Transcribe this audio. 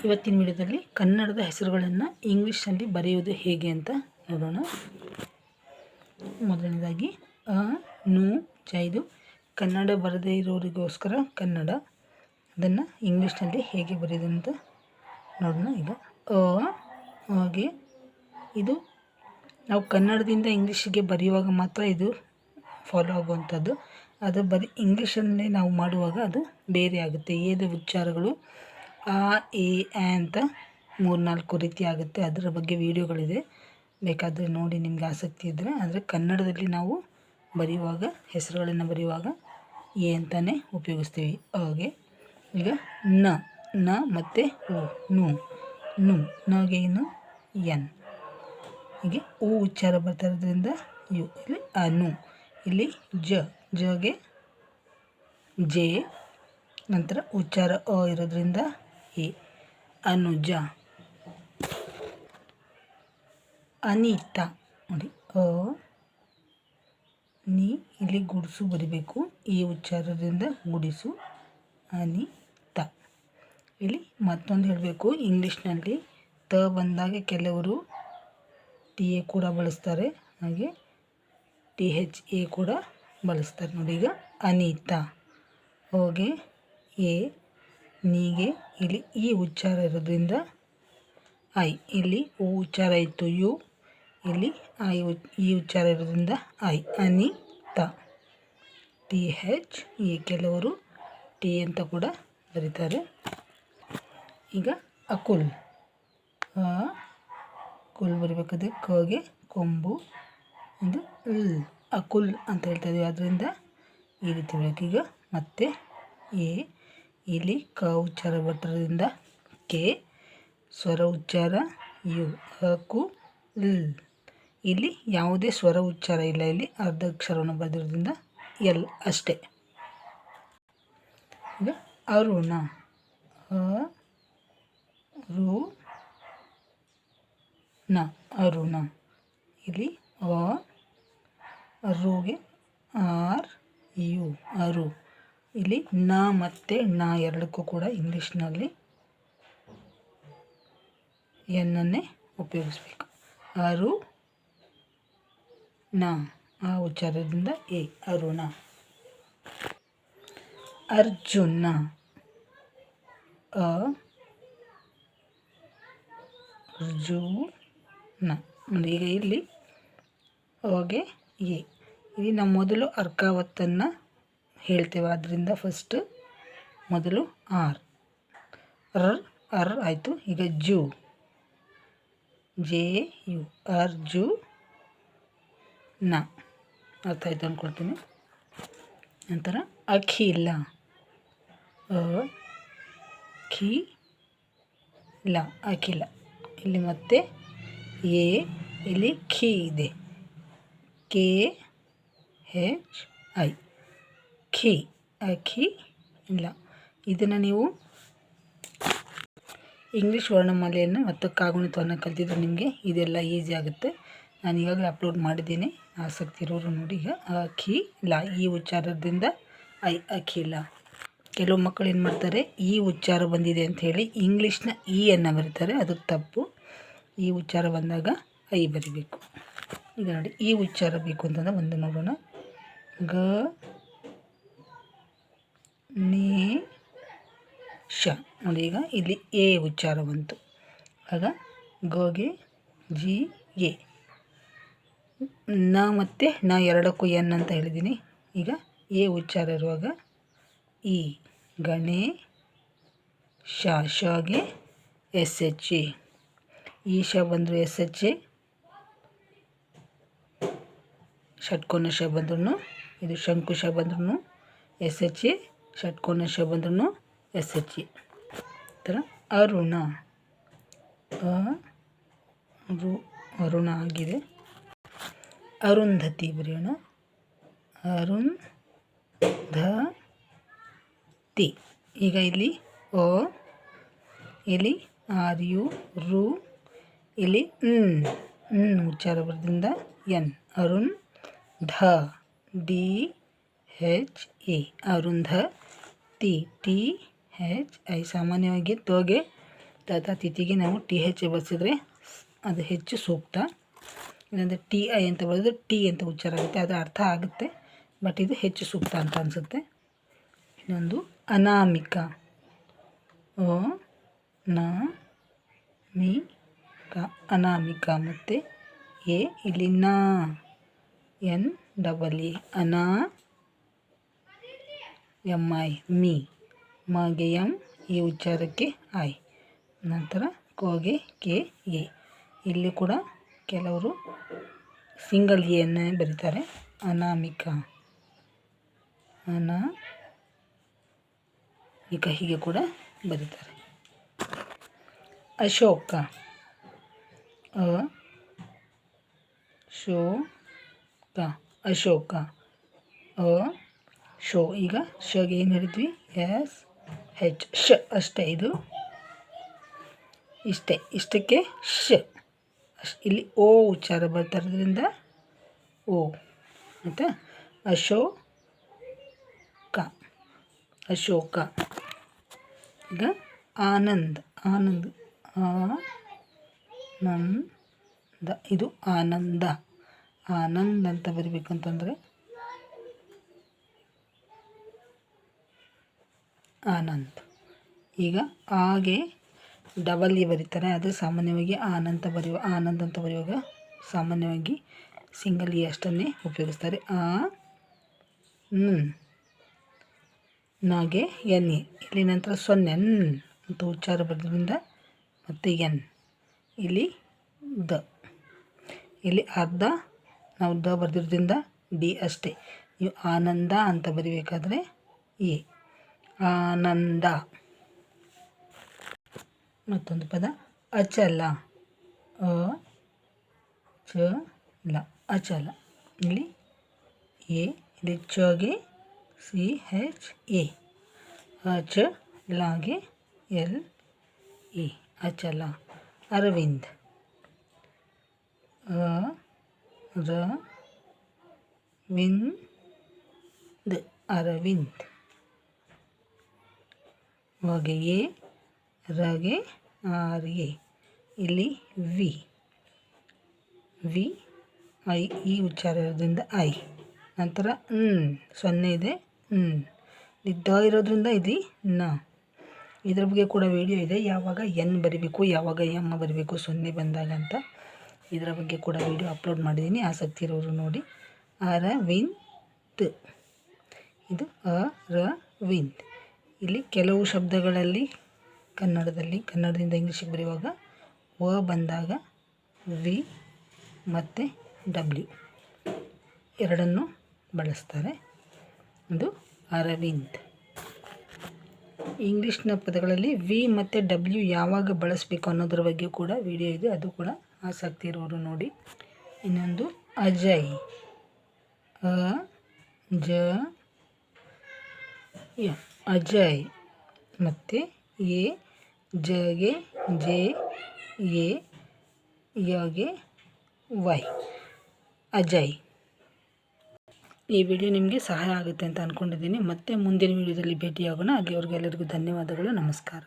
ಇವತ್ತಿನ ವಿಡಿಯೋದಲ್ಲಿ ಕನ್ನಡದ ಹೆಸರುಗಳನ್ನು ಇಂಗ್ಲೀಷ್ನಲ್ಲಿ ಬರೆಯುವುದು ಹೇಗೆ ಅಂತ ನೋಡೋಣ. ಮೊದಲನೇದಾಗಿ ಅ ನು ಚ, ಇದು ಕನ್ನಡ ಬರದೇ ಇರೋರಿಗೋಸ್ಕರ ಕನ್ನಡ. ಅದನ್ನು ಇಂಗ್ಲೀಷ್ನಲ್ಲಿ ಹೇಗೆ ಬರೆಯೋದು ಅಂತ ನೋಡೋಣ. ಈಗ ಹಾಗೆ ಇದು ನಾವು ಕನ್ನಡದಿಂದ ಇಂಗ್ಲೀಷಿಗೆ ಬರೆಯುವಾಗ ಮಾತ್ರ ಇದು ಫಾಲೋ ಆಗುವಂಥದ್ದು. ಅದು ಬರೀ ಇಂಗ್ಲೀಷನ್ನೇ ನಾವು ಮಾಡುವಾಗ ಅದು ಬೇರೆ ಆಗುತ್ತೆ. ಏದ ಉಚ್ಚಾರಗಳು ಆ ಎ ಅಂತ 3-4 ರೀತಿ ಆಗುತ್ತೆ. ಅದರ ಬಗ್ಗೆ ವಿಡಿಯೋಗಳಿದೆ, ಬೇಕಾದರೆ ನೋಡಿ ನಿಮಗೆ ಆಸಕ್ತಿ ಇದ್ದರೆ. ಆದರೆ ಕನ್ನಡದಲ್ಲಿ ನಾವು ಬರೆಯುವಾಗ, ಹೆಸರುಗಳನ್ನು ಬರೆಯುವಾಗ ಎ ಅಂತಲೇ ಉಪಯೋಗಿಸ್ತೀವಿ. ಹಾಗೆ ಈಗ ನ ಮತ್ತು ನು ನು ನಗೆ ಏನು ಎನ್, ಹೀಗೆ ಉ ಉಚ್ಚಾರ ಬರ್ತಾ ಇರೋದ್ರಿಂದ ಯು. ಇಲ್ಲಿ ಅನು, ಇಲ್ಲಿ ಜಗೆ ಜೆ, ನಂತರ ಉಚ್ಚಾರ ಅ ಇರೋದ್ರಿಂದ ಎ. ಅನುಜ, ಅನಿತಾ ನೋಡಿ ನೀ, ಇಲ್ಲಿ ಗುಡಿಸು ಬರಿಬೇಕು, ಈ ಉಚ್ಚಾರದಿಂದ ಗುಡಿಸು, ಅನಿತಾ. ಇಲ್ಲಿ ಮತ್ತೊಂದು ಹೇಳಬೇಕು, ಇಂಗ್ಲೀಷ್ನಲ್ಲಿ ತ ಬಂದಾಗ ಕೆಲವರು ಟಿ ಎ ಕೂಡ ಬಳಸ್ತಾರೆ, ಹಾಗೆ THA ಕೂಡ ಬಳಸ್ತಾರೆ ನೋಡಿ. ಈಗ ಅನಿತಾ. ಹೋಗೆ ಎ, ನೀಗೆ ಇಲ್ಲಿ ಈ ಉಚ್ಚಾರ ಇರೋದ್ರಿಂದ ಐ, ಇಲ್ಲಿ ಉ ಉಚ್ಚಾರ ಇತ್ತು ಯು, ಇಲ್ಲಿ ಈ ಉಚ್ಚಾರ ಇರೋದ್ರಿಂದ ಐ. ಅನಿತಾ. THA, ಕೆಲವರು ಟಿ ಅಂತ ಕೂಡ ಬರೀತಾರೆ. ಈಗ ಅಕುಲ್, ಕುಲ್ ಬರಿಬೇಕಾದ್ರೆ ಕಗೆ ಕೊಂಬು, ಒಂದು ಅಕುಲ್ ಅಂತ ಹೇಳ್ತಾ ಇದ್ದೀವಿ, ಅದರಿಂದ ಈ ರೀತಿ ಬರಬೇಕು. ಈಗ ಮತ್ತೆ ಎ, ಇಲ್ಲಿ ಕ ಉಚ್ಚಾರ ಬರ್ತಿರೋದ್ರಿಂದ ಕೆ, ಸ್ವರ ಉಚ್ಚಾರ ಯು. ಅಕು ಇಲ್ಲಿ ಯಾವುದೇ ಸ್ವರ ಉಚ್ಚಾರ ಇಲ್ಲ, ಇಲ್ಲಿ ಅರ್ಧ ಅಕ್ಷರವನ್ನು ಬರೆದಿರೋದ್ರಿಂದ ಎಲ್ ಅಷ್ಟೇ. ಈಗ ಅರುಣ, ಅರುಣ, ಇಲ್ಲಿ ರುಗೆ ಆರ್ ಯು, ಅರು. ಇಲ್ಲಿ ನ ಮತ್ತು ನ ಎರಡಕ್ಕೂ ಕೂಡ ಇಂಗ್ಲೀಷ್ನಲ್ಲಿ ಎನ್ನನ್ನೇ ಉಪಯೋಗಿಸ್ಬೇಕು. ಅರು ನ, ಆ ಉಚ್ಚಾರದಿಂದ ಎ. ಅರುಣ. ಅರ್ಜುನ, ಅರ್ಜುನ. ಈಗ ಇಲ್ಲಿ ಹೋಗೆ ಎ, ಇಲ್ಲಿ ನಾವು ಮೊದಲು ಅರ್ಕಾವತ್ತನ್ನು ಹೇಳ್ತೇವೆ, ಆದ್ದರಿಂದ ಫಸ್ಟ್ ಮೊದಲು ಆರ್ ಆಯಿತು. ಈಗ ಜು, ಜೆ ಯು, ಅರ್ಜುನ. ಅರ್ಥ ಆಯಿತು ಅಂದ್ಕೊಳ್ತೀನಿ. ನಂತರ ಅಖಿಲ, ಅಖಿಲ. ಇಲ್ಲಿ ಮತ್ತೆ ಎ, ಇಲ್ಲಿ ಖಿ ಇದೆ, KHI, ಖಿ, ಅಖಿ ಇಲ್ಲ. ಇದನ್ನು ನೀವು ಇಂಗ್ಲೀಷ್ ವರ್ಣಮಾಲೆಯನ್ನು ಮತ್ತು ಕಾಗುಣಿತವನ್ನು ಕಲಿತಿದ್ರೆ ನಿಮಗೆ ಇದೆಲ್ಲ ಈಸಿ ಆಗುತ್ತೆ. ನಾನು ಈಗಾಗಲೇ ಅಪ್ಲೋಡ್ ಮಾಡಿದ್ದೀನಿ, ಆಸಕ್ತಿ ಇರೋರು ನೋಡಿ. ಈಗ ಅಖಿಲ, ಈ ಉಚ್ಚಾರದಿಂದ ಐ, ಅಖಿಲ. ಕೆಲವು ಮಕ್ಕಳು ಏನು ಮಾಡ್ತಾರೆ, ಈ ಉಚ್ಚಾರ ಬಂದಿದೆ ಅಂತ ಹೇಳಿ ಇಂಗ್ಲೀಷ್ನ ಇ ಅನ್ನು ಬರೀತಾರೆ, ಅದು ತಪ್ಪು. ಈ ಉಚ್ಚಾರ ಬಂದಾಗ ಐ ಬರಿಬೇಕು. ಈಗ ನೋಡಿ, ಈ ಉಚ್ಚಾರ ಬೇಕು ಅಂತಂದ್ರೆ ಒಂದು ನೋಡೋಣ. ಗ ನೇ ಶ ನೋಡಿ. ಈಗ ಇಲ್ಲಿ ಎ ಉಚ್ಚಾರ ಬಂತು, ಆಗ ಗೆ ಜಿ ಎ. ನ ಮತ್ತು ನ ಎರಡಕ್ಕೂ ಎನ್ ಅಂತ ಹೇಳಿದ್ದೀನಿ. ಈಗ ಎ ಉಚ್ಚಾರ ಇರುವಾಗ ಈ ಗಣೇ ಶಾಗೆ SHA, ಈ ಶ ಬಂದರೂ SHA, ಷಟ್ಕೋನ ಶ ಬಂದ್ರೂ, ಇದು ಶಂಕು ಶ ಬಂದ್ರೂ SHA, ಷಟ್ಕೋನ ಶ ಬಂದ್ರೂ SHA. ಥರ ಅರುಣ, ಅರುಣ ಆಗಿದೆ. ಅರುಂಧತಿ ಬರೆಯೋಣ. ಅರುಂಧತಿ. ಈಗ ಇಲ್ಲಿ ಇಲ್ಲಿ ಆರ್ ಯು, ರು, ಇಲ್ಲಿ ಉಚ್ಚಾರ ಬರೋದ್ರಿಂದ ಎನ್. ಅರುಣ್ DHA, ಅರುಂಧ. THI. ಸಾಮಾನ್ಯವಾಗಿ ತೋಗೆ ತತ ತಿಥಿಗೆ ನಾವು ಟಿ ಹೆಚ್ ಬಳಸಿದರೆ ಅದು ಹೆಚ್ಚು ಸೂಕ್ತ. ಇಲ್ಲಾಂದರೆ ಟಿ ಐ ಅಂತ ಬರೆದು ಟಿ ಅಂತ ಉಚ್ಚಾರ ಆಗುತ್ತೆ, ಅದು ಅರ್ಥ ಆಗುತ್ತೆ, ಬಟ್ ಇದು ಹೆಚ್ಚು ಸೂಕ್ತ ಅಂತ ಅನಿಸುತ್ತೆ. ಇನ್ನೊಂದು ಅನಾಮಿಕ, ಅ ನ ಮಿ ಕ, ಅನಾಮಿಕ. ಮತ್ತು ಎ ಇಲ್ಲಿ ನಾ, ಎನ್ ಡಬಲ್ ಎ, ಅನಾ, ಎಮ್ ಐ, ಮೀ, ಮಗೆ ಎಮ್, ಈ ಉಚ್ಚಾರಕ್ಕೆ ಐ, ನಂತರ ಕೋಗೆ ಕೆ ಎ. ಇಲ್ಲಿ ಕೂಡ ಕೆಲವರು ಸಿಂಗಲ್ ಎನ್ನೇ ಬರೀತಾರೆ, ಅನಾಮಿಕ, ಅನಾಮಿಕ, ಹೀಗೆ ಕೂಡ ಬರೀತಾರೆ. ಅಶೋಕ, ಅ ಶೋ ಕ, ಅಶೋಕ, ಅ ಶೋ. ಈಗ ಶಗೆ ಏನು ಹೇಳಿದ್ವಿ, ಎಸ್ ಹೆಚ್, ಶ ಅಷ್ಟೇ. ಇದು ಇಷ್ಟೇ, ಇಷ್ಟಕ್ಕೆ ಶ. ಇಲ್ಲಿ ಓ ಉಚ್ಚಾರ ಬರ್ತಾ ಇರೋದ್ರಿಂದ ಓ ಆಯಿತಾ. ಅಶೋಕ, ಅಶೋಕ. ಈಗ ಆನಂದ್, ಆನಂದ್, ಆನಂದ, ಇದು ಆನಂದ. ಆನಂದ್ ಅಂತ ಬರಿಬೇಕಂತಂದರೆ ಆನಂದ್. ಈಗ ಹಾಗೆ ಡಬಲ್ ಎ ಬರೀತಾರೆ, ಅದು ಸಾಮಾನ್ಯವಾಗಿ ಆನಂದ್ ಅಂತ ಬರೆಯುವಾಗ ಸಾಮಾನ್ಯವಾಗಿ ಸಿಂಗಲ್ ಎ ಅಷ್ಟನ್ನೇ ಉಪಯೋಗಿಸ್ತಾರೆ. ನಾಗೆ ಎನ್ ಎ, ಇಲ್ಲಿ ನಂತರ ಸೊನ್ನೆ ಎನ್ ಅಂತ ಉಚ್ಚಾರ ಬರೋದ್ರಿಂದ ಮತ್ತು ಎನ್, ಇಲ್ಲಿ ದ, ಇಲ್ಲಿ ಅರ್ಧ ನಾವು ದ ಬರೆದಿರೋದ್ರಿಂದ ಡಿ ಅಷ್ಟೇ. ನೀವು ಆನಂದ ಅಂತ ಬರಿಬೇಕಾದ್ರೆ ಎ, ಆನಂದ. ಮತ್ತೊಂದು ಪದ ಅಚಲ, ಅ ಚ ಲ, ಅಚಲ. ಇಲ್ಲಿ ಎ, ಇಲ್ಲಿ ಚಗೆ ಸಿ ಹೆಚ್ ಎ, ಅಚ ಲಾಗೆ ಎಲ್ ಇ, ಅಚಲ. ಅರವಿಂದ್, ಅ ರ ವಿಂದ್, ಅರವಿಂದ್. ಹೊಗೆ ಎ, ರಗೆ ಆರ್ ಎ, ಇಲ್ಲಿ ವಿ, ವಿ ಐ, ಈ ಉಚ್ಚಾರ ಇರೋದ್ರಿಂದ ಐ, ನಂತರ ಸೊನ್ನೆ ಇದೆ, ಇಲ್ಲಿ ದ ಇರೋದ್ರಿಂದ ಇಲ್ಲಿ ನ. ಇದ್ರ ಬಗ್ಗೆ ಕೂಡ ವಿಡಿಯೋ ಇದೆ, ಯಾವಾಗ ಎನ್ ಬರಿಬೇಕು, ಯಾವಾಗ ಎಮ್ ಬರಿಬೇಕು ಸೊನ್ನೆ ಬಂದಾಗ ಅಂತ. ಇದರ ಬಗ್ಗೆ ಕೂಡ ವಿಡಿಯೋ ಅಪ್ಲೋಡ್ ಮಾಡಿದ್ದೀನಿ, ಆಸಕ್ತಿ ಇರೋರು ನೋಡಿ. ಅರವಿಂದ್, ಇದು ಅರವಿಂದ್. ಇಲ್ಲಿ ಕೆಲವು ಶಬ್ದಗಳಲ್ಲಿ ಕನ್ನಡದಿಂದ ಇಂಗ್ಲೀಷಿಗೆ ಬರೆಯುವಾಗ ವ ಬಂದಾಗ ವಿ ಮತ್ತು ಡಬ್ಲ್ಯೂ ಎರಡನ್ನು ಬಳಸ್ತಾರೆ. ಇದು ಅರವಿಂದ್. ಇಂಗ್ಲೀಷ್ನ ಪದಗಳಲ್ಲಿ ವಿ ಮತ್ತು ಡಬ್ಲ್ಯೂ ಯಾವಾಗ ಬಳಸಬೇಕು ಅನ್ನೋದ್ರ ಬಗ್ಗೆ ಕೂಡ ವಿಡಿಯೋ ಇದೆ, ಅದು ಕೂಡ ಆಸಕ್ತಿ ಇರೋರು ನೋಡಿ. ಇನ್ನೊಂದು ಅಜಯ್, ಅ ಜ ಯ, ಅಜಯ್. ಮತ್ತು ಎ, ಜಗೆ ಜೆ, ಎ, ಯಗೆ ವೈ, ಅಜಯ್. ಈ ವಿಡಿಯೋ ನಿಮಗೆ ಸಹಾಯ ಆಗುತ್ತೆ ಅಂತ ಅಂದ್ಕೊಂಡಿದ್ದೀನಿ. ಮತ್ತೆ ಮುಂದಿನ ವಿಡಿಯೋದಲ್ಲಿ ಭೇಟಿಯಾಗೋಣ. ಅಲ್ಲಿವರೆಗೂ ಎಲ್ಲರಿಗೂ ಧನ್ಯವಾದಗಳು, ನಮಸ್ಕಾರ.